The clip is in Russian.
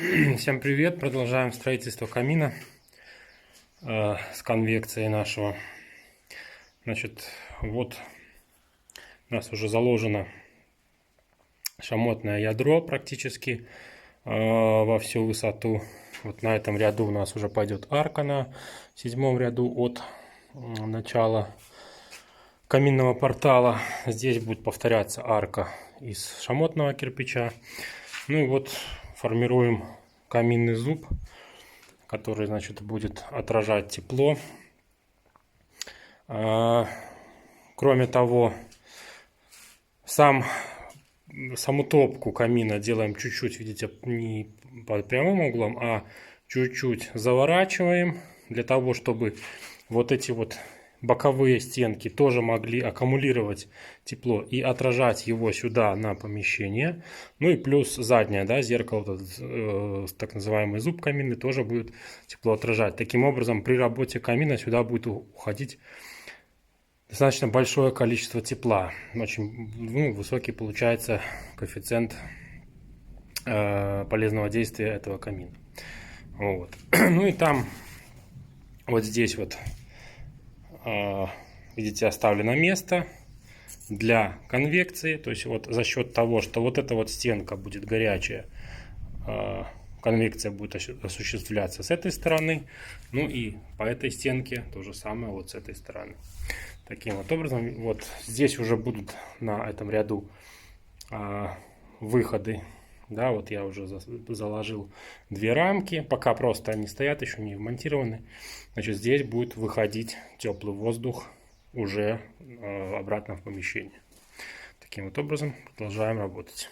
Всем привет! Продолжаем строительство камина с конвекцией нашего. Значит, вот у нас уже заложено шамотное ядро практически во всю высоту. Вот на этом ряду у нас уже пойдет арка на 7-м ряду от начала каминного портала. Здесь будет повторяться арка из шамотного кирпича. Ну и вот формируем каминный зуб, который, значит, будет отражать тепло. Кроме того, саму топку камина делаем чуть-чуть, видите, не под прямым углом, а чуть-чуть заворачиваем, для того, чтобы вот эти вот боковые стенки тоже могли аккумулировать тепло и отражать его сюда на помещение. Ну и плюс заднее, да, зеркало, так называемый зуб каминный, тоже будет тепло отражать. Таким образом, при работе камина сюда будет уходить достаточно большое количество тепла. Очень высокий получается коэффициент полезного действия этого камина. Вот. Ну и там вот здесь вот, видите, оставлено место для конвекции. То есть вот за счет того, что вот эта вот стенка будет горячая, конвекция будет осуществляться с этой стороны. Ну и по этой стенке то же самое вот с этой стороны. Таким вот образом, вот здесь уже будут на этом ряду выходы. Да, вот я уже заложил две рамки, пока просто они стоят, еще не вмонтированы. Значит, здесь будет выходить теплый воздух уже обратно в помещение. Таким вот образом продолжаем работать.